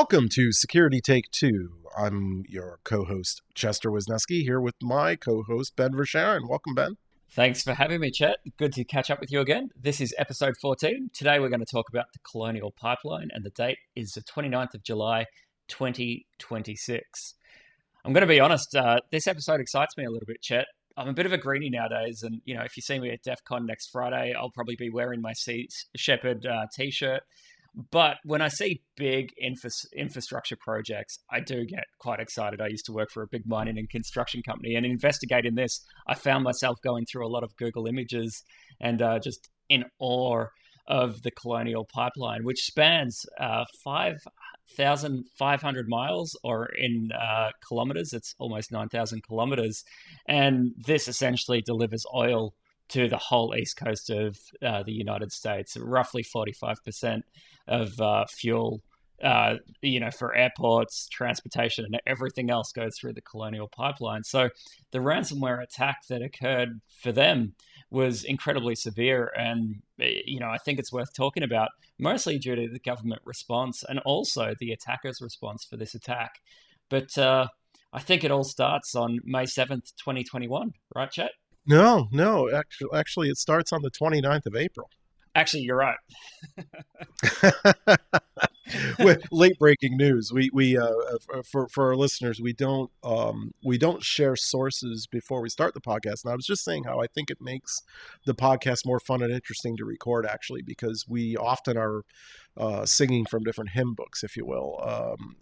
Welcome to Security Take Two. I'm your co-host Chester Wisniewski here with my co-host Ben Versharon. Welcome, Ben. Thanks for having me, Chet. Good to catch up with you again. This is episode 14. Today we're going to talk about the Colonial Pipeline, and the date is the 29th of July, 2026. I'm going to be honest, this episode excites me a little bit, Chet. I'm a bit of a greenie nowadays, and if you see me at DEF CON next Friday, I'll probably be wearing my Sea Shepherd t-shirt. But when I see big infrastructure projects, I do get quite excited. I used to work for a big mining and construction company, and investigating this, I found myself going through a lot of Google images and just in awe of the Colonial Pipeline, which spans 5,500 miles, or in kilometers, it's almost 9,000 kilometers. And this essentially delivers oil to the whole east coast of the United States, roughly 45% of fuel, for airports, transportation, and everything else goes through the Colonial Pipeline. So the ransomware attack that occurred for them was incredibly severe. And, I think it's worth talking about, mostly due to the government response and also the attacker's response for this attack. But I think it all starts on May 7th, 2021, right, Chet? No. Actually, it starts on the 29th of April. Actually, you're right. Late breaking news. We for our listeners, we don't share sources before we start the podcast. And I was just saying how I think it makes the podcast more fun and interesting to record, actually, because we often are singing from different hymn books, if you will,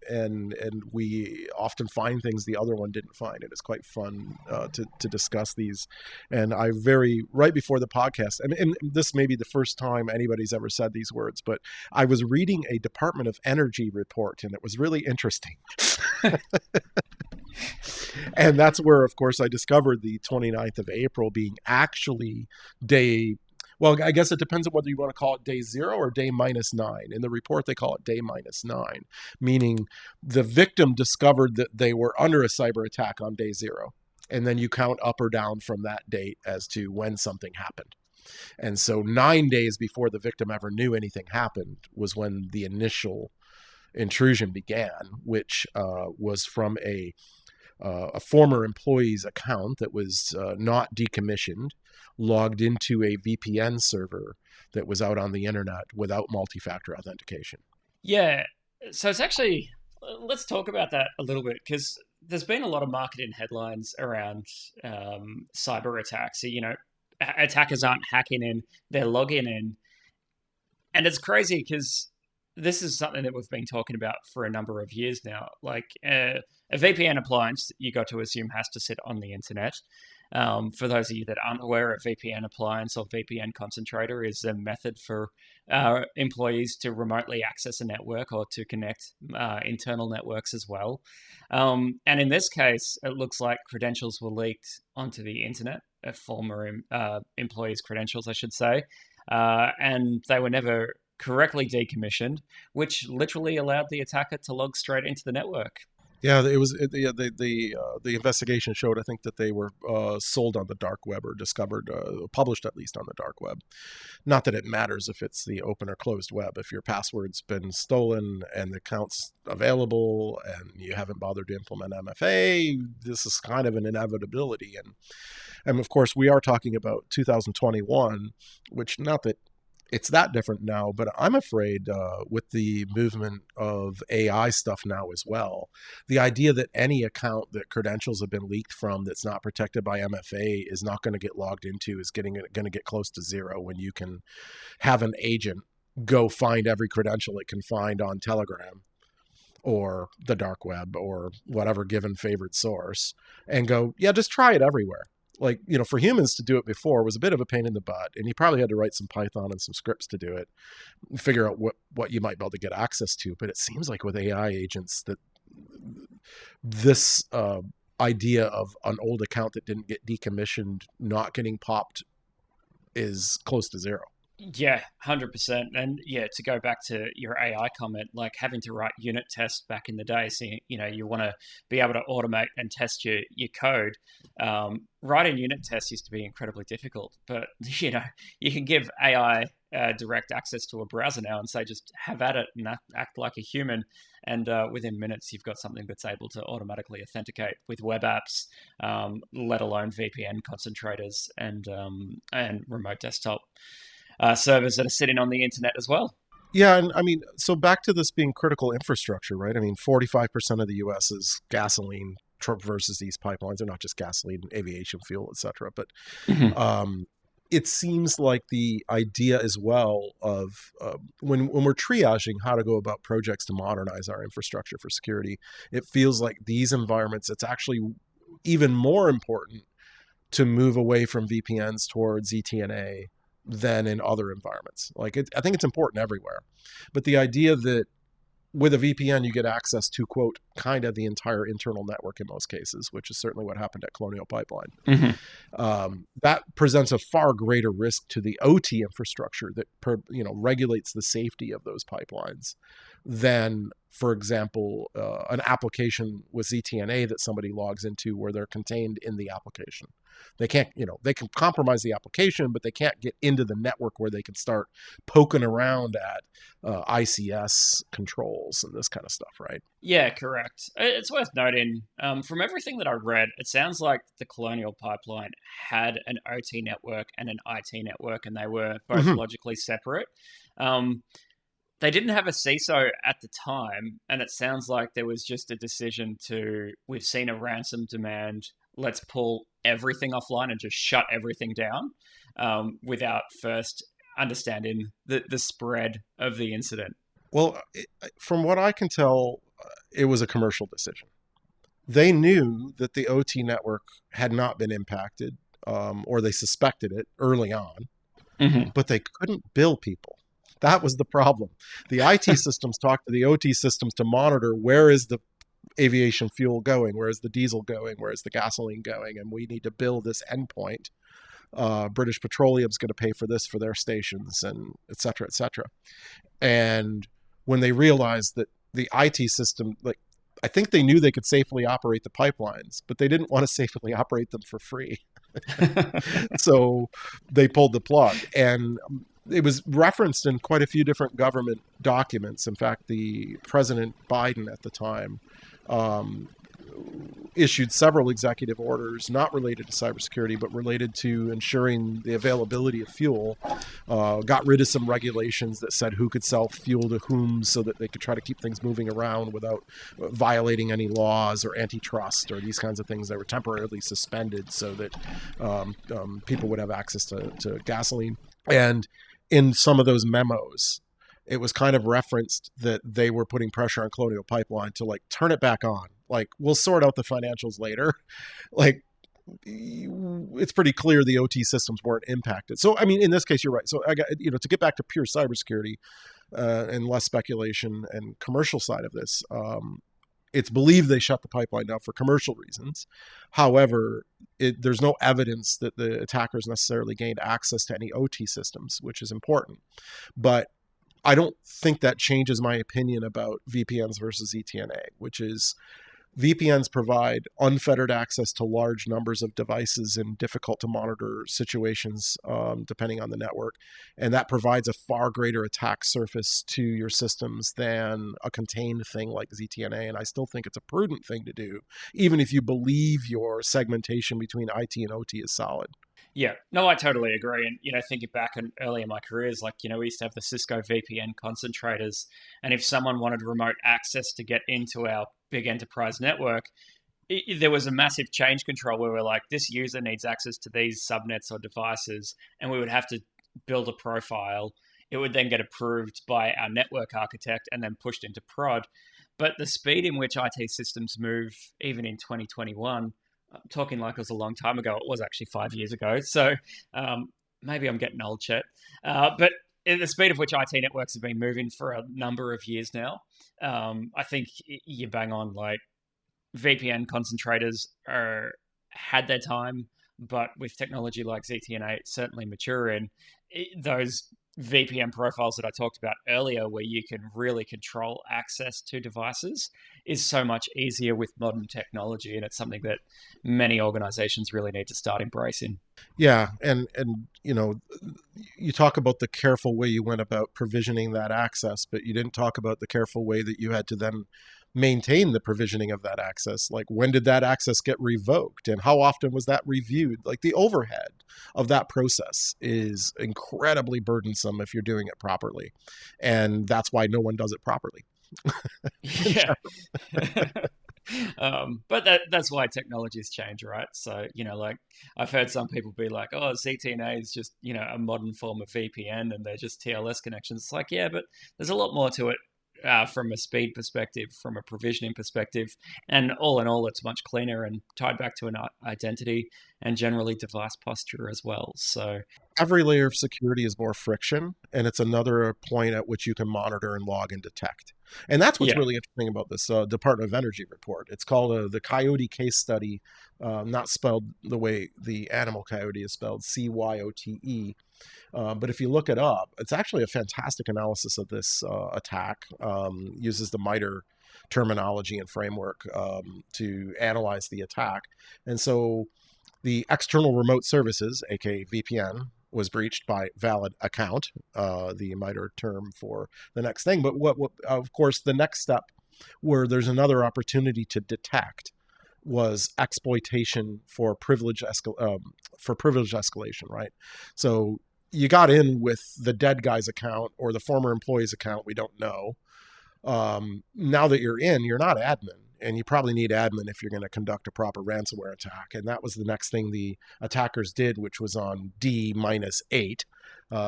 and we often find things the other one didn't find, and it's quite fun to discuss these. And right before the podcast, and this may be the first time anybody's ever said these words, but I was reading a Department of Energy report, and it was really interesting. And that's where, of course, I discovered the 29th of April being actually well, I guess it depends on whether you want to call it day 0 or day -9. In the report, they call it day -9, meaning the victim discovered that they were under a cyber attack on day 0. And then you count up or down from that date as to when something happened. And so 9 days before the victim ever knew anything happened was when the initial intrusion began, which was from a former employee's account that was not decommissioned, logged into a VPN server that was out on the internet without multi-factor authentication. Yeah, so it's actually, let's talk about that a little bit, because there's been a lot of marketing headlines around cyber attacks. So, attackers aren't hacking in, they're logging in. And it's crazy because this is something that we've been talking about for a number of years now. Like a VPN appliance, you got to assume, has to sit on the internet. For those of you that aren't aware, a VPN appliance or VPN concentrator is a method for employees to remotely access a network or to connect internal networks as well. And in this case, it looks like credentials were leaked onto the internet, former employees' credentials, I should say, and they were never correctly decommissioned, which literally allowed the attacker to log straight into the network. Yeah, the investigation showed, I think, that they were sold on the dark web, or discovered, published at least on the dark web. Not that it matters if it's the open or closed web. If your password's been stolen and the account's available and you haven't bothered to implement MFA, this is kind of an inevitability. And of course, we are talking about 2021, which, not that it's that different now, but I'm afraid with the movement of AI stuff now as well, the idea that any account that credentials have been leaked from that's not protected by MFA is not going to get logged into is going to get close to zero, when you can have an agent go find every credential it can find on Telegram or the dark web or whatever given favored source and go, yeah, just try it everywhere. Like, for humans to do it before was a bit of a pain in the butt, and you probably had to write some Python and some scripts to do it, figure out what you might be able to get access to. But it seems like with AI agents that this idea of an old account that didn't get decommissioned not getting popped is close to zero. Yeah, 100%. And yeah, to go back to your AI comment, like having to write unit tests back in the day, so you want to be able to automate and test your code. Writing unit tests used to be incredibly difficult, but you can give AI direct access to a browser now and say, just have at it and act like a human. And within minutes, you've got something that's able to automatically authenticate with web apps, let alone VPN concentrators and remote desktop servers that are sitting on the internet as well. Yeah, and I mean, so back to this being critical infrastructure, right? I mean, 45% of the U.S. is gasoline versus these pipelines. They're not just gasoline, aviation fuel, etc. But Mhm. um, it seems like the idea as well of when we're triaging how to go about projects to modernize our infrastructure for security, it feels like these environments, it's actually even more important to move away from VPNs towards ETNA than in other environments. I think it's important everywhere, but the idea that with a VPN you get access to quote kind of the entire internal network in most cases, which is certainly what happened at Colonial Pipeline. Mhm. That presents a far greater risk to the OT infrastructure that regulates the safety of those pipelines than, for example, an application with ZTNA that somebody logs into where they're contained in the application. They can't, they can compromise the application, but they can't get into the network where they can start poking around at ICS controls and this kind of stuff, right? Yeah, correct. It's worth noting, from everything that I read, it sounds like the Colonial Pipeline had an OT network and an IT network, and they were both Mm-hmm. logically separate. Um, they didn't have a CISO at the time, and it sounds like there was just a decision to, we've seen a ransom demand, let's pull everything offline and just shut everything down, without first understanding the spread of the incident. Well, from what I can tell, it was a commercial decision. They knew that the OT network had not been impacted, or they suspected it early on, Hmm. but they couldn't bill people. That was the problem. The IT systems talked to the OT systems to monitor where is the aviation fuel going, where is the diesel going, where is the gasoline going, and we need to bill this endpoint. British Petroleum's going to pay for this for their stations, and et cetera, et cetera. And when they realized that the IT system, like, I think they knew they could safely operate the pipelines, but they didn't want to safely operate them for free. So they pulled the plug. And it was referenced in quite a few different government documents. In fact, the President Biden at the time um, issued several executive orders not related to cybersecurity, but related to ensuring the availability of fuel. Got rid of some regulations that said who could sell fuel to whom so that they could try to keep things moving around without violating any laws or antitrust or these kinds of things that were temporarily suspended so that people would have access to gasoline. And in some of those memos, it was kind of referenced that they were putting pressure on Colonial Pipeline to like turn it back on. Like, we'll sort out the financials later. Like, it's pretty clear the OT systems weren't impacted. So, I mean, in this case, you're right. So, I got, to get back to pure cybersecurity and less speculation and commercial side of this, it's believed they shut the pipeline down for commercial reasons. However, there's no evidence that the attackers necessarily gained access to any OT systems, which is important. But I don't think that changes my opinion about VPNs versus ETNA, which is VPNs provide unfettered access to large numbers of devices in difficult to monitor situations, depending on the network. And that provides a far greater attack surface to your systems than a contained thing like ZTNA. And I still think it's a prudent thing to do, even if you believe your segmentation between IT and OT is solid. Yeah, no, I totally agree. And, thinking back on early in my careers, like, we used to have the Cisco VPN concentrators. And if someone wanted remote access to get into our big enterprise network, there was a massive change control where we're like, this user needs access to these subnets or devices. And we would have to build a profile. It would then get approved by our network architect and then pushed into prod. But the speed in which IT systems move, even in 2021, I'm talking like it was a long time ago. It was actually 5 years ago. So maybe I'm getting old, Chet. But the speed of which IT networks have been moving for a number of years now, I think you bang on. Like, VPN concentrators had their time, but with technology like ZTNA certainly maturing, those VPN profiles that I talked about earlier, where you can really control access to devices, is so much easier with modern technology. And it's something that many organizations really need to start embracing. Yeah, and you talk about the careful way you went about provisioning that access, but you didn't talk about the careful way that you had to then maintain the provisioning of that access. Like, when did that access get revoked and how often was that reviewed? Like, the overhead of that process is incredibly burdensome if you're doing it properly. And that's why no one does it properly. Yeah. But that's why technologies change, right? So, like I've heard some people be like, oh, ZTNA is just, a modern form of VPN and they're just TLS connections. It's like, yeah, but there's a lot more to it from a speed perspective, from a provisioning perspective. And all in all, it's much cleaner and tied back to an identity and generally device posture as well. So, Every layer of security is more friction, and it's another point at which you can monitor and log and detect. And that's what's yeah. really interesting about this Department of Energy report. It's called the Coyote Case Study, not spelled the way the animal coyote is spelled, CYOTE. But if you look it up, it's actually a fantastic analysis of this attack. Uses the MITRE terminology and framework to analyze the attack. And so the external remote services, aka VPN, was breached by valid account, the MITRE term for the next thing. But what of course, the next step where there's another opportunity to detect was exploitation for for privilege escalation, right? So you got in with the dead guy's account or the former employee's account, we don't know. Now that you're in, you're not admin, and you probably need admin if you're going to conduct a proper ransomware attack. And that was the next thing the attackers did, which was on D-8.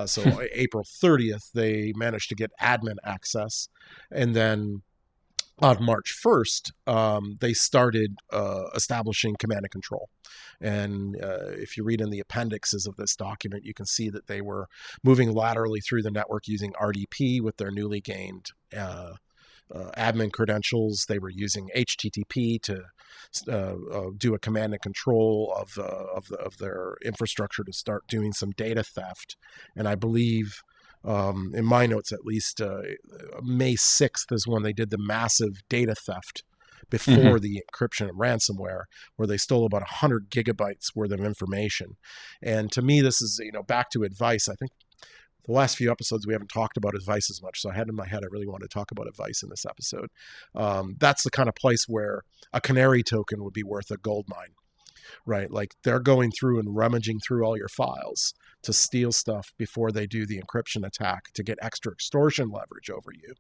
So April 30th, they managed to get admin access. And then on March 1st, they started establishing command and control. And if you read in the appendixes of this document, you can see that they were moving laterally through the network using RDP with their newly gained admin credentials. They were using HTTP to do a command and control of their infrastructure to start doing some data theft. And I believe, in my notes at least, May 6th is when they did the massive data theft before the encryption of ransomware, where they stole about 100 gigabytes worth of information. And to me, this is, back to advice. I think the last few episodes we haven't talked about advice as much, so I had in my head I really want to talk about advice in this episode. That's the kind of place where a canary token would be worth a gold mine, right? Like, they're going through and rummaging through all your files to steal stuff before they do the encryption attack to get extra extortion leverage over you.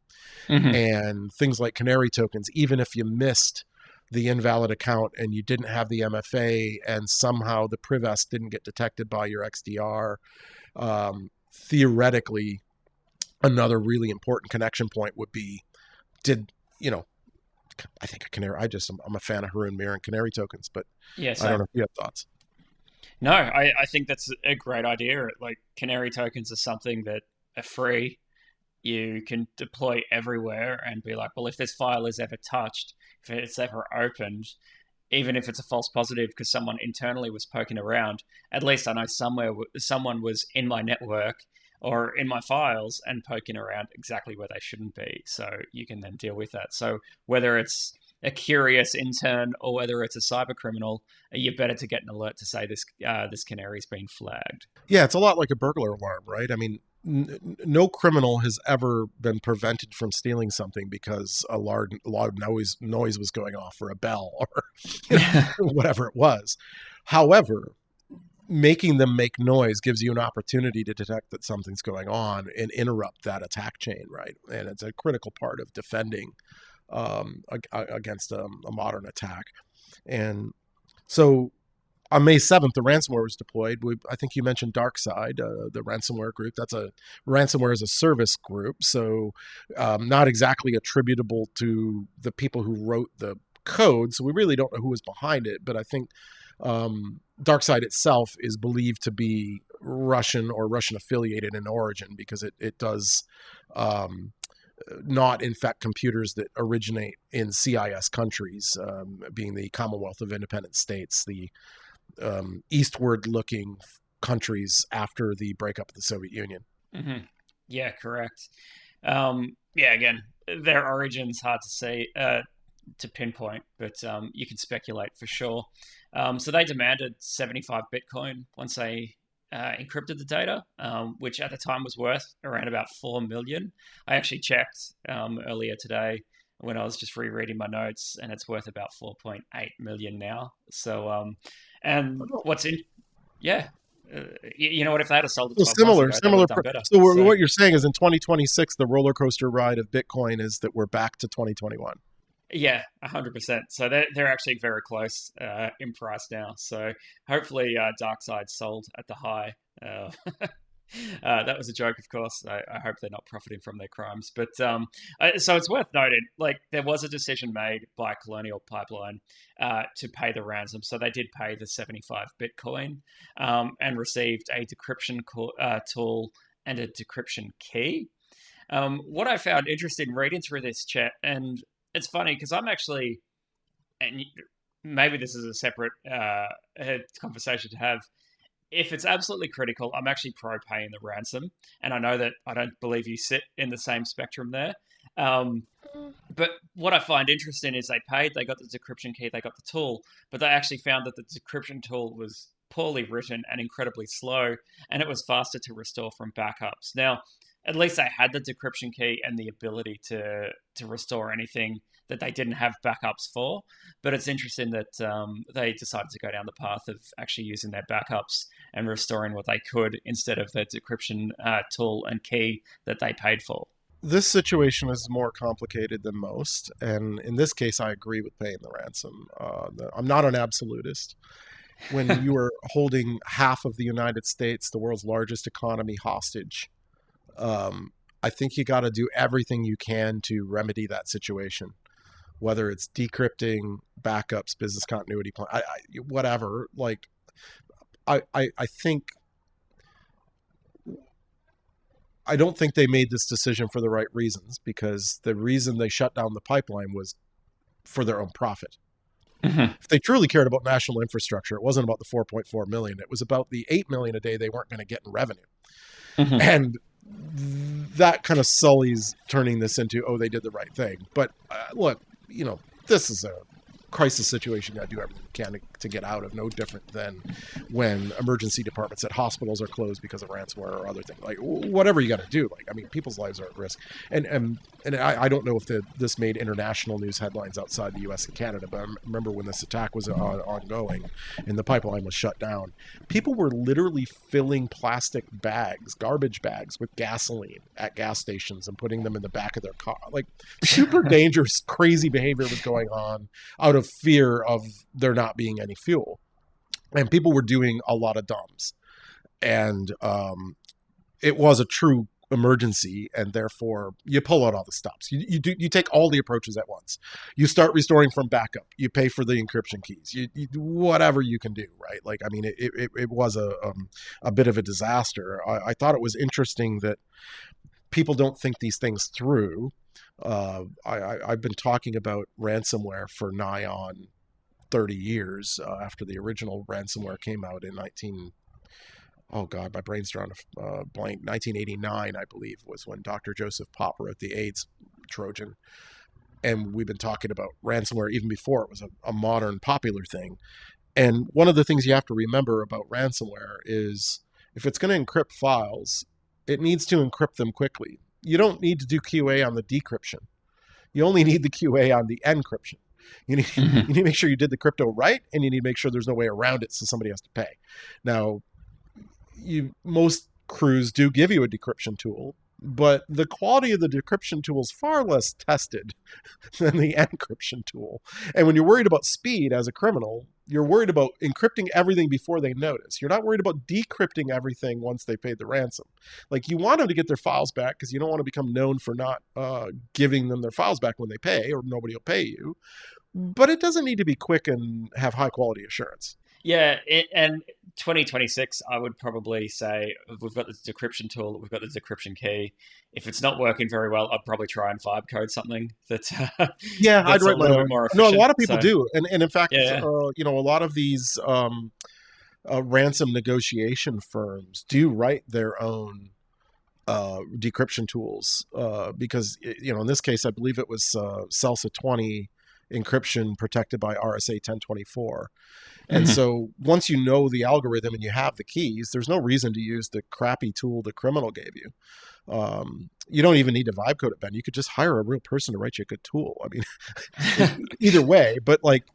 Hmm. And things like canary tokens, even if you missed the invalid account and you didn't have the MFA and somehow the privest didn't get detected by your XDR, theoretically, another really important connection point would be, did, I think a canary, I'm a fan of Harun Mir and canary tokens, but Yeah, I don't same. know if you have thoughts. No, I think that's a great idea. Like canary tokens are something that are free. You can deploy everywhere and be like, well, if this file is ever touched, if it's ever opened, even if it's a false positive because someone internally was poking around, at least I know somewhere someone was in my network or in my files and poking around exactly where they shouldn't be. So you can then deal with that. So whether it's a curious intern or whether it's a cyber criminal, you're better to get an alert to say this canary's been flagged. Yeah, it's a lot like a burglar alarm, right? I mean, no criminal has ever been prevented from stealing something because a loud noise was going off, or a bell, or whatever it was. However, making them make noise gives you an opportunity to detect that something's going on and interrupt that attack chain, right? And it's a critical part of defending against a modern attack. And so on May 7th, the ransomware was deployed. I think you mentioned DarkSide, the ransomware group. That's a ransomware as a service group. So not exactly attributable to the people who wrote the code. So we really don't know who was behind it. But I think DarkSide itself is believed to be Russian or Russian affiliated in origin, because it does not infect computers that originate in CIS countries, being the Commonwealth of Independent States, the eastward looking countries after the breakup of the Soviet Union. Hmm. Yeah, correct. Yeah, again, their origin's hard to see, to pinpoint, but you can speculate for sure. So they demanded 75 Bitcoin once they encrypted the data, which at the time was worth around about 4 million. I actually checked earlier today when I was just rereading my notes, and it's worth about 4.8 million now. So, and what's in, yeah, you know what? If they had sold it So 12 months ago, they would have done better. so So, what you're saying is in 2026, the roller coaster ride of Bitcoin is that we're back to 2021. yeah, 100%. So they're actually very close in price now. So hopefully, Darkside sold at the high. That was a joke, of course. I hope they're not profiting from their crimes. But so it's worth noting, like there was a decision made by Colonial Pipeline to pay the ransom. So they did pay the 75 Bitcoin and received a decryption tool and a decryption key. What I found interesting reading through this chat, and it's funny because I'm actually, and maybe this is a separate conversation to have. If it's absolutely critical, I'm actually pro paying the ransom, and I know that I don't believe you sit in the same spectrum there. Um, but what I find interesting is they paid, they got the decryption key, they got the tool, but they actually found that the decryption tool was poorly written and incredibly slow, and it was faster to restore from backups. Now, at least they had the decryption key and the ability to restore anything that they didn't have backups for. But it's interesting that they decided to go down the path of actually using their backups and restoring what they could instead of the decryption tool and key that they paid for. This situation is more complicated than most, and in this case, I agree with paying the ransom. I'm not an absolutist. When you are holding half of the United States, the world's largest economy, hostage, I think you got to do everything you can to remedy that situation, whether it's decrypting, backups, business continuity plan, whatever. Like, I think I don't think they made this decision for the right reasons, because the reason they shut down the pipeline was for their own profit. Mhm. If they truly cared about national infrastructure, it wasn't about the 4.4 million. It was about the 8 million a day they weren't going to get in revenue. Mhm. And that kind of sullies turning this into, oh, they did the right thing. But look, this is a crisis situation. You got to do everything you can to get out of. No different than when emergency departments at hospitals are closed because of ransomware or other things. Like whatever you got to do. Like, I mean, people's lives are at risk. And I don't know if this made international news headlines outside the U.S. and Canada, but I remember when this attack was ongoing and the pipeline was shut down, people were literally filling plastic bags, garbage bags, with gasoline at gas stations and putting them in the back of their car. Like, super dangerous, crazy behavior was going on out of fear of there not being any fuel. And people were doing a lot of dumps. And it was a true emergency, and therefore you pull out all the stops. You take all the approaches at once. You start restoring from backup. You pay for the encryption keys. You whatever you can do, right? Like, I mean, it was a bit of a disaster. I thought it was interesting that people don't think these things through. I've been talking about ransomware for nigh on 30 years after the original ransomware came out in 19 oh god, my brain's drawing a blank. 1989, I believe, was when Dr. Joseph Pop wrote the AIDS Trojan. And we've been talking about ransomware even before it was a modern popular thing. And one of the things you have to remember about ransomware is if it's going to encrypt files, it needs to encrypt them quickly. You don't need to do QA on the decryption. You only need the QA on the encryption. You need, Mhm. you need to make sure you did the crypto right, and you need to make sure there's no way around it so somebody has to pay. Now, most crews do give you a decryption tool, but the quality of the decryption tool is far less tested than the encryption tool. And when you're worried about speed as a criminal, you're worried about encrypting everything before they notice. You're not worried about decrypting everything once they paid the ransom. Like, you want them to get their files back because you don't want to become known for not giving them their files back when they pay, or nobody will pay you. But it doesn't need to be quick and have high quality assurance. Yeah, and 2026, I would probably say we've got the decryption tool, we've got the decryption key. If it's not working very well, I'd probably try and vibe code something that's Yeah, I'd that's a write my little bit own. more No, a efficient. lot of people So do, and in fact, yeah, a lot of these ransom negotiation firms do write their own decryption tools, because in this case, I believe it was CELSA 20 encryption protected by RSA 1024. And Hmm. so once you know the algorithm and you have the keys, there's no reason to use the crappy tool the criminal gave you. You don't even need to vibe code it, Ben. You could just hire a real person to write you a good tool. I mean, either way, but like,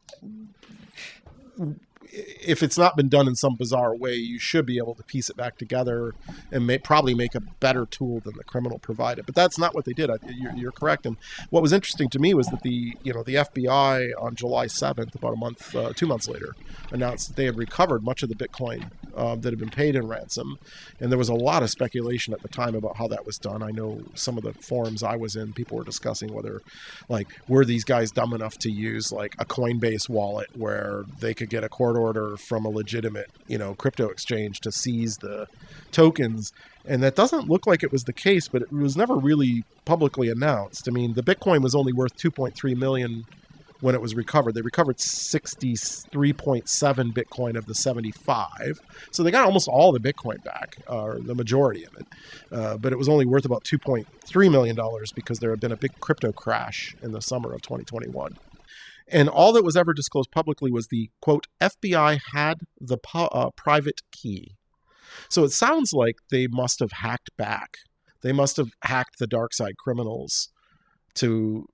if it's not been done in some bizarre way, you should be able to piece it back together and probably make a better tool than the criminal provided. But that's not what they did. You're correct. And what was interesting to me was that the FBI on July 7th, about 2 months later, announced that they had recovered much of the Bitcoin that had been paid in ransom. And there was a lot of speculation at the time about how that was done. I know some of the forums I was in, people were discussing whether, like, were these guys dumb enough to use like a Coinbase wallet where they could get a court order from a legitimate, crypto exchange to seize the tokens. And that doesn't look like it was the case, but it was never really publicly announced. I mean, the Bitcoin was only worth 2.3 million when it was recovered. They recovered 63.7 Bitcoin of the 75. So they got almost all the Bitcoin back, or the majority of it. But it was only worth about $2.3 million because there had been a big crypto crash in the summer of 2021. And all that was ever disclosed publicly was the, quote, FBI had the private key. So it sounds like they must have hacked back. They must have hacked the dark side criminals to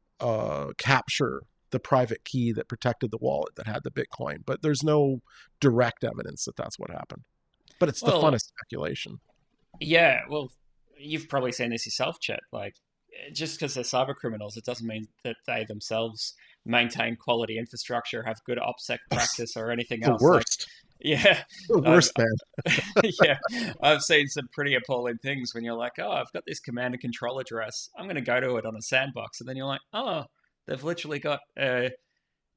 capture the private key that protected the wallet that had the Bitcoin. But there's no direct evidence that that's what happened. But it's the Well, funnest speculation. yeah. Well, you've probably seen this yourself, Chet. Like, just because they're cyber criminals, it doesn't mean that they themselves maintain quality infrastructure, have good OPSEC practice, or anything The else. Like, worst. yeah, The I've worst, man. yeah, I've seen some pretty appalling things when you're like, oh, I've got this command and control address. I'm going to go to it on a sandbox, and then you're like, oh, they've literally got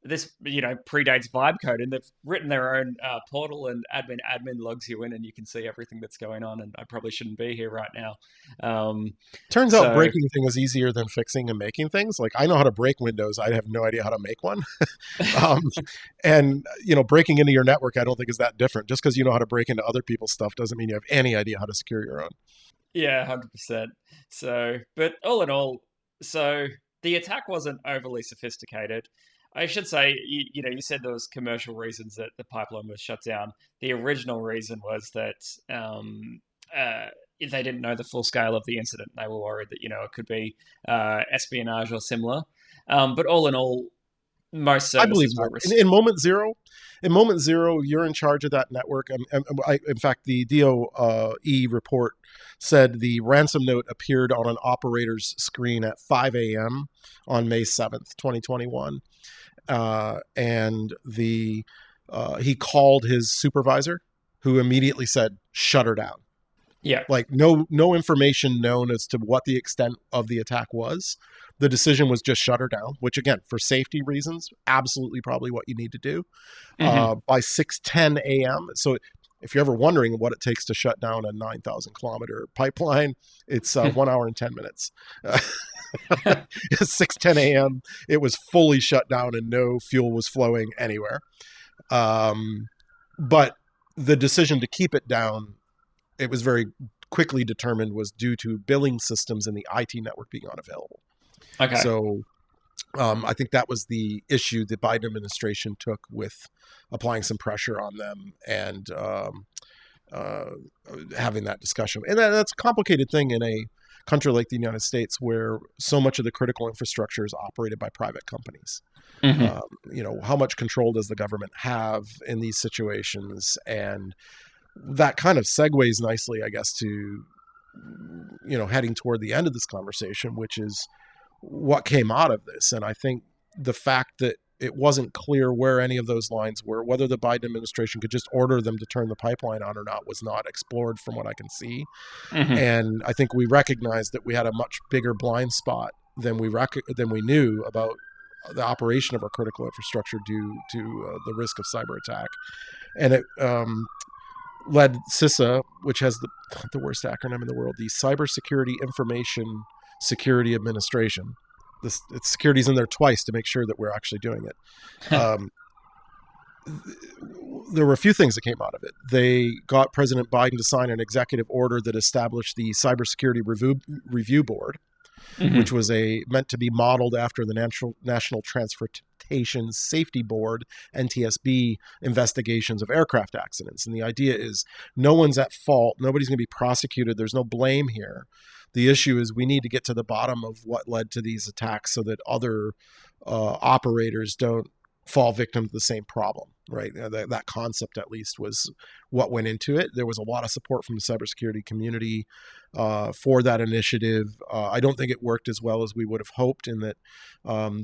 this, predates vibe code, and they've written their own portal, and admin logs you in, and you can see everything that's going on. And I probably shouldn't be here right now. Um, Turns out so breaking a thing is easier than fixing and making things. Like, I know how to break Windows. I have no idea how to make one. um, and, breaking into your network, I don't think is that different. Just because you know how to break into other people's stuff doesn't mean you have any idea how to secure your own. yeah, 100%. So, but all in all, so the attack wasn't overly sophisticated. I should say, you said there was commercial reasons that the pipeline was shut down. The original reason was that they didn't know the full scale of the incident. They were worried that it could be espionage or similar. But all in all, most I believe services that. were. In moment zero, you're in charge of that network. In fact, the DOE report said the ransom note appeared on an operator's screen at 5 a.m. on May 7th, 2021. And he called his supervisor, who immediately said, "Shut her down." Yeah. Like, no information known as to what the extent of the attack was. The decision was just shut her down, which, again, for safety reasons, absolutely probably what you need to do. Hmm. By 6:10 a.m. So if you're ever wondering what it takes to shut down a 9,000-kilometer pipeline, it's 1 hour and 10 minutes. 6:10 a.m. It was fully shut down and no fuel was flowing anywhere. But the decision to keep it down, it was very quickly determined, was due to billing systems in the IT network being unavailable. Okay. So I think that was the issue the Biden administration took with applying some pressure on them and uh, having that discussion. And that's a complicated thing in a country like the United States, where so much of the critical infrastructure is operated by private companies. Hmm. Um, how much control does the government have in these situations? And that kind of segues nicely, I guess, to heading toward the end of this conversation, which is what came out of this. And I think the fact that it wasn't clear where any of those lines were, whether the Biden administration could just order them to turn the pipeline on or not, was not explored from what I can see. Hmm. And I think we recognized that we had a much bigger blind spot than we knew about the operation of our critical infrastructure due to the risk of cyber attack. And it led CISA, which has the worst acronym in the world, the Cybersecurity Information Security Administration. It's security's in there twice to make sure that we're actually doing it. there were a few things that came out of it. They got President Biden to sign an executive order that established the Cybersecurity Review Board, which Hmm. was meant to be modeled after the National Transportation Safety Board (NTSB) investigations of aircraft accidents. And the idea is no one's at fault, nobody's going to be prosecuted, there's no blame here. The issue is we need to get to the bottom of what led to these attacks so that other operators don't fall victim to the same problem, right? That concept, at least, was what went into it. There was a lot of support from the cybersecurity community for that initiative. I don't think it worked as well as we would have hoped, in that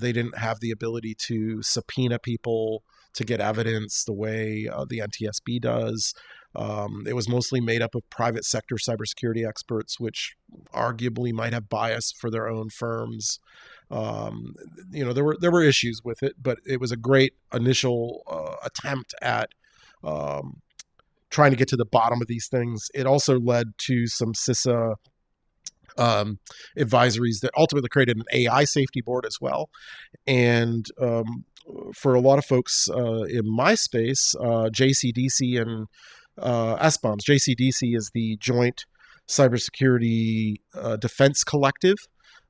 they didn't have the ability to subpoena people to get evidence the way the NTSB does. It was mostly made up of private sector cybersecurity experts, which arguably might have bias for their own firms. Um, there were issues with it, but it was a great initial attempt at um, trying to get to the bottom of these things. It also led to some CISA advisories that ultimately created an AI safety board as well. And for a lot of folks in my space, JCDC and SBOMs. JCDC is the Joint Cybersecurity Defense Collective,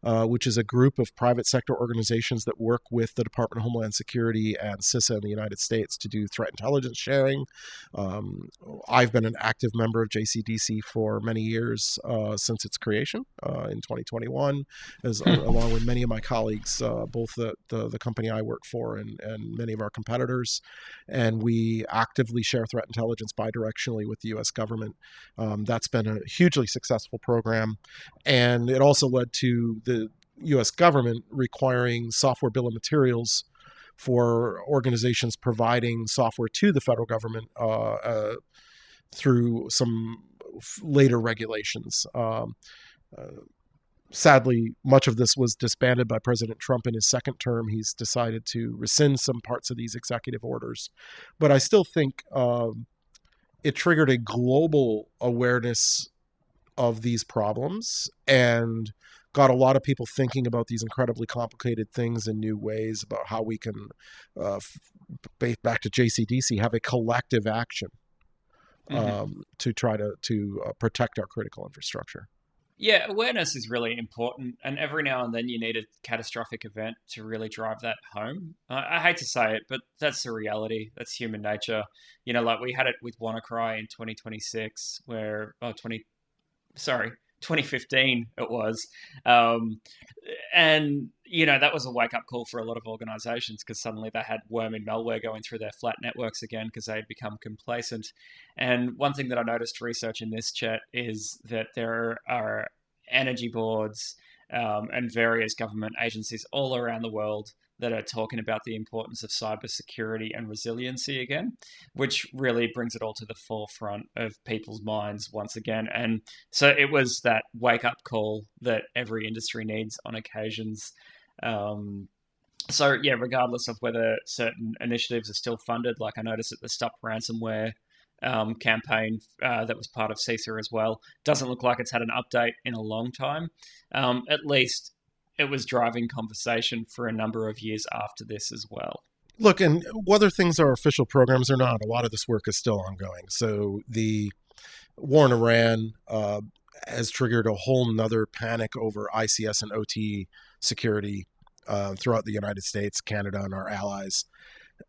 which is a group of private sector organizations that work with the Department of Homeland Security and CISA in the United States to do threat intelligence sharing. Um, I've been an active member of JCDC for many years since its creation in 2021, along with many of my colleagues, both the company I work for and many of our competitors. And we actively share threat intelligence bidirectionally with the U.S. government. That's been a hugely successful program. And it also led to the U.S. government requiring software bill of materials for organizations providing software to the federal government through some later regulations. Uh, Sadly, much of this was disbanded by President Trump in his second term. He's decided to rescind some parts of these executive orders. But I still think it triggered a global awareness of these problems and got a lot of people thinking about these incredibly complicated things in new ways about how we can, back to JCDC, have a collective action Hmm. to try to protect our critical infrastructure. Yeah, awareness is really important, and every now and then you need a catastrophic event to really drive that home. I hate to say it, but that's the reality. That's human nature. Like we had it with WannaCry in 2026, where, oh, 2015 it was. Um, and that was a wake up call for a lot of organizations, because suddenly they had worm and malware going through their flat networks again because they had become complacent. And one thing that I noticed researching this, chat, is that there are energy boards and various government agencies all around the world that are talking about the importance of cybersecurity and resiliency again, which really brings it all to the forefront of people's minds once again. And so it was that wake up call that every industry needs on occasions. Um, so yeah, regardless of whether certain initiatives are still funded, like I noticed at the Stop Ransomware campaign that was part of CISA as well, doesn't look like it's had an update in a long time. At least it was driving conversation for a number of years after this as well. Look, and whether things are official programs or not, a lot of this work is still ongoing. So the war in Iran has triggered a whole nother panic over ICS and OT security throughout the United States, Canada, and our allies.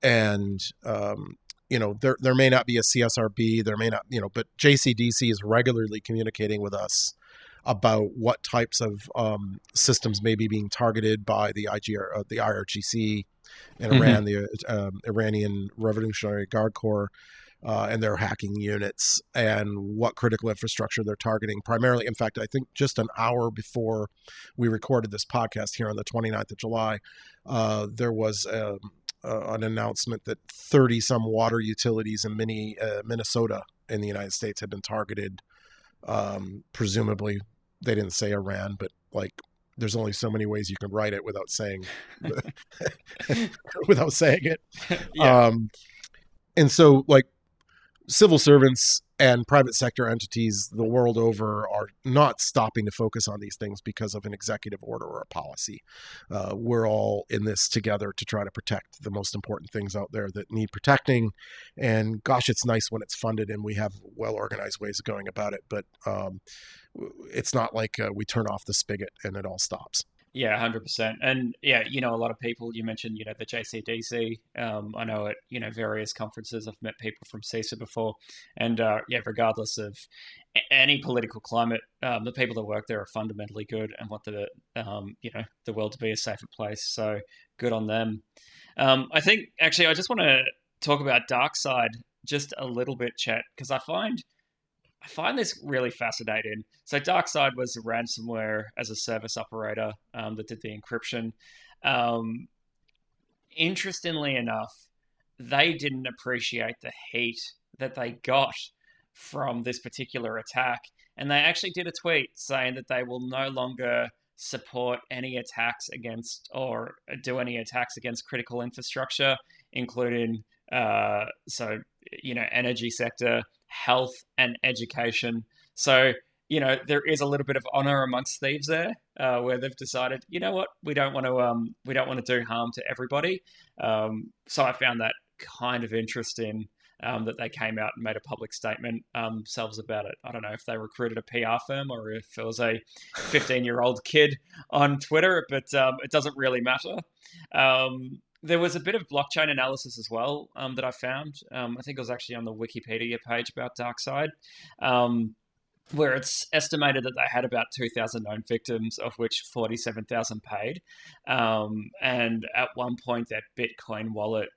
And there may not be a CSRB, there may not, but JCDC is regularly communicating with us about what types of systems may be being targeted by the IRGC in Iran, Mm-hmm. the Iranian Revolutionary Guard Corps, and their hacking units, and what critical infrastructure they're targeting primarily. In fact, I think just an hour before we recorded this podcast here on the 29th of July, there was an announcement that 30 some water utilities in Minnesota in the United States had been targeted. Presumably, they didn't say Iran, but like there's only so many ways you can write it without saying without saying it. Yeah. Um, and so, like, civil servants And private sector entities the world over are not stopping to focus on these things because of an executive order or a policy. We're all in this together to try to protect the most important things out there that need protecting. And gosh, it's nice when it's funded and we have well organized ways of going about it. But it's not like we turn off the spigot and it all stops. Yeah, 100%. And yeah, a lot of people, you mentioned, the JCDC. I know at, various conferences, I've met people from CISA before. And yeah, regardless of any political climate, the people that work there are fundamentally good and want the world to be a safer place. So good on them. I think, actually, I just want to talk about Dark Side just a little bit, Chet, because I find this really fascinating. So DarkSide was a ransomware as a service operator that did the encryption. Um, Interestingly enough, they didn't appreciate the heat that they got from this particular attack. And they actually did a tweet saying that they will no longer support any attacks against or do any attacks against critical infrastructure, including energy sector, health, and education. So there is a little bit of honor amongst thieves there, where they've decided, you know what, we don't want to do harm to everybody. So I found that kind of interesting, that they came out and made a public statement themselves about it. I don't know if they recruited a PR firm or if it was a 15-year-old kid on Twitter, but it doesn't really matter. There was a bit of blockchain analysis as well, that I found. I think it was actually on the Wikipedia page about DarkSide, where it's estimated that they had about 2,000 known victims, of which 47,000 paid. And at one point, that Bitcoin wallet,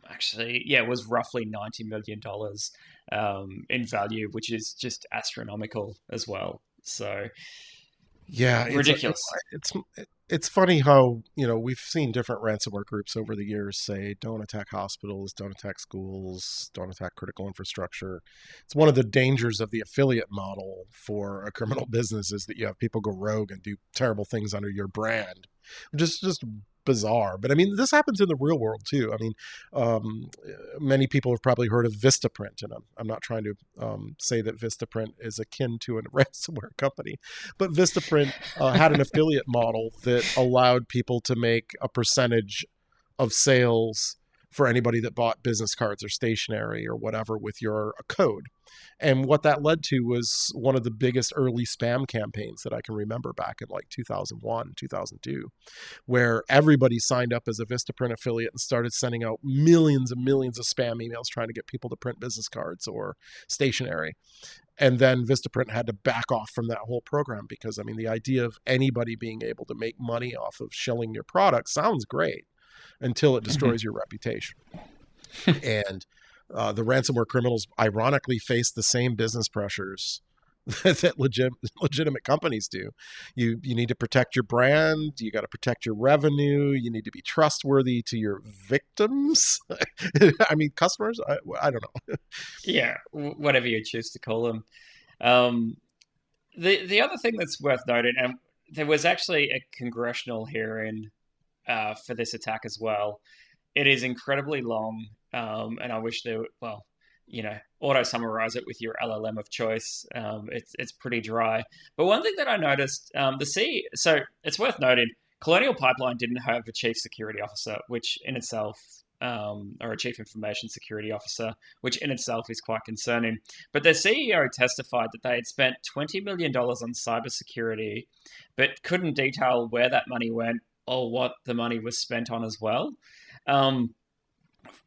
actually, yeah, was roughly $90 million in value, which is just astronomical as well. So Yeah, ridiculous. it's it's funny how we've seen different ransomware groups over the years say don't attack hospitals, don't attack schools, don't attack critical infrastructure. It's one of the dangers of the affiliate model for a criminal business is that you have people go rogue and do terrible things under your brand, just bizarre. But I mean, this happens in the real world too. I mean, many people have probably heard of Vistaprint, and I'm not trying to say that Vistaprint is akin to a ransomware company, but Vistaprint had an affiliate model that allowed people to make a percentage of sales for anybody that bought business cards or stationery or whatever with your code. And what that led to was one of the biggest early spam campaigns that I can remember back in like 2001, 2002, where everybody signed up as a Vistaprint affiliate and started sending out millions and millions of spam emails trying to get people to print business cards or stationery. And then Vistaprint had to back off from that whole program because, I mean, the idea of anybody being able to make money off of shilling your product sounds great until it destroys your reputation. And the ransomware criminals ironically face the same business pressures that legitimate companies do. You need to protect your brand. You got to protect your revenue. You need to be trustworthy to your victims. I mean, customers. I don't know. Yeah, whatever you choose to call them. Um, the other thing that's worth noting, and there was actually a congressional hearing for this attack as well. It is incredibly long, and I wish there. Well, auto summarize it with your LLM of choice. It's pretty dry. But one thing that I noticed, so it's worth noting, Colonial Pipeline didn't have a chief security officer, which in itself, or a chief information security officer, which in itself is quite concerning. But their CEO testified that they had spent $20 million on cybersecurity, but couldn't detail where that money went or what the money was spent on as well.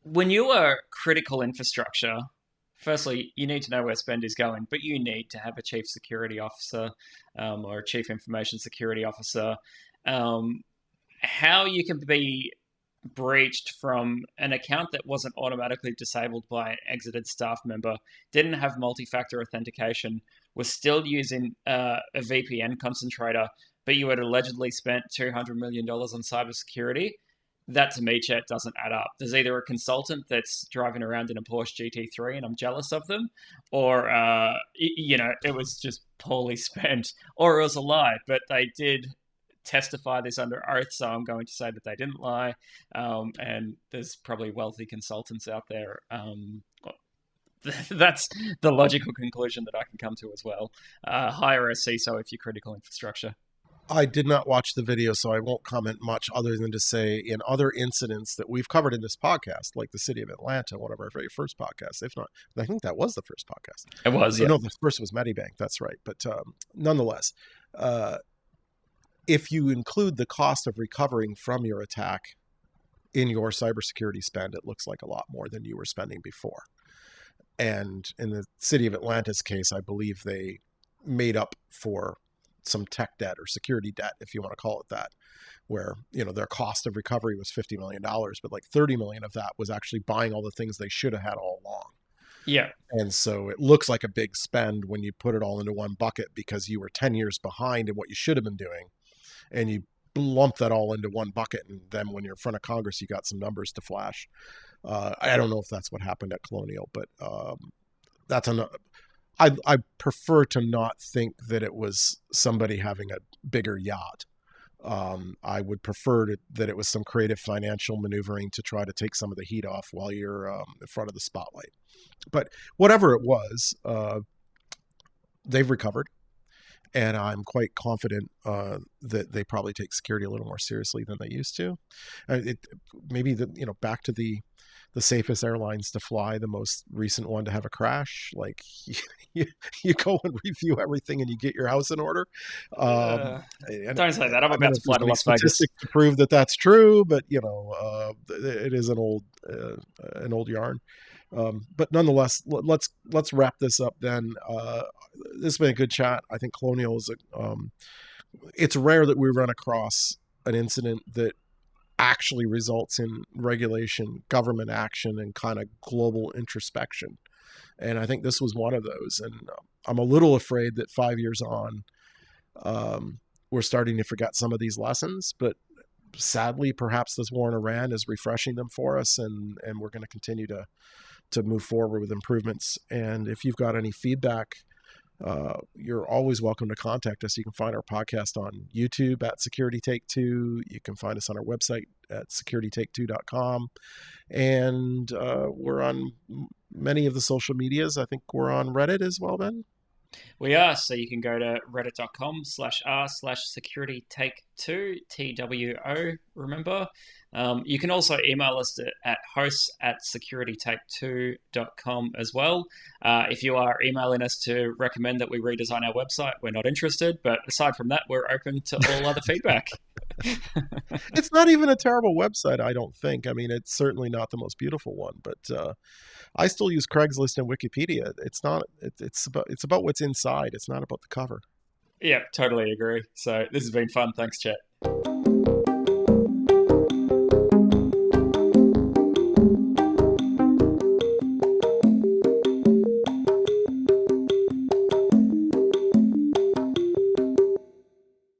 When you are critical infrastructure, firstly, you need to know where spend is going, but you need to have a chief security officer, or a chief information security officer. How you can be breached from an account that wasn't automatically disabled by an exited staff member, didn't have multi-factor authentication, was still using a VPN concentrator, but you had allegedly spent $200 million on cybersecurity. That to me, Chet, doesn't add up. There's either a consultant that's driving around in a Porsche GT3 and I'm jealous of them, or it was just poorly spent, or it was a lie. But they did testify this under oath, so I'm going to say that they didn't lie. And there's probably wealthy consultants out there That's the logical conclusion that I can come to as well. Hire a CISO if you're critical infrastructure. I did not watch the video, so I won't comment much other than to say in other incidents that we've covered in this podcast, like the city of Atlanta, one of our very first podcasts, if not, I think that was the first podcast. It was, Or yeah. no, the first was Medibank. That's right. But nonetheless, uh, if you include the cost of recovering from your attack in your cybersecurity spend, it looks like a lot more than you were spending before. And in the city of Atlanta's case, I believe they made up for some tech debt or security debt, if you want to call it that, where their cost of recovery was $50 million, but like 30 million of that was actually buying all the things they should have had all along. Yeah. And so it looks like a big spend when you put it all into one bucket because you were 10 years behind in what you should have been doing, and you lump that all into one bucket, and then when you're in front of Congress, you got some numbers to flash. I don't know if that's what happened at Colonial, but that's another. I prefer to not think that it was somebody having a bigger yacht. I would prefer that it was some creative financial maneuvering to try to take some of the heat off while you're in front of the spotlight. But whatever it was, they've recovered. And I'm quite confident that they probably take security a little more seriously than they used to. Maybe back to the safest airlines to fly, the most recent one to have a crash. Like you go and review everything and you get your house in order. Uh, And don't say that. I'm I don't about know to if there's fly to any Las Vegas. statistics to prove that that's true, but it is an old yarn. But nonetheless, let's wrap this up then. This has been a good chat. I think Colonial is it's rare that we run across an incident that actually results in regulation, government action, and kind of global introspection. And I think this was one of those. And I'm a little afraid that 5 years on, we're starting to forget some of these lessons. But sadly, perhaps this war in Iran is refreshing them for us, and we're going to continue to move forward with improvements. And if you've got any feedback, you're always welcome to contact us. You can find our podcast on YouTube at Security Take Two. You can find us on our website at securitytake2.com. And we're on many of the social medias. I think we're on Reddit as well, Ben. We are, so you can go to reddit.com/r/securitytake2, TWO, remember. You can also email us at hosts@securitytake2.com as well. If you are emailing us to recommend that we redesign our website, we're not interested. But aside from that, we're open to all other feedback. It's not even a terrible website, I don't think. I mean, it's certainly not the most beautiful one, but I still use Craigslist and Wikipedia. It's not. It's about what's inside. It's not about the cover. Yeah, totally agree. So this has been fun. Thanks, Chet.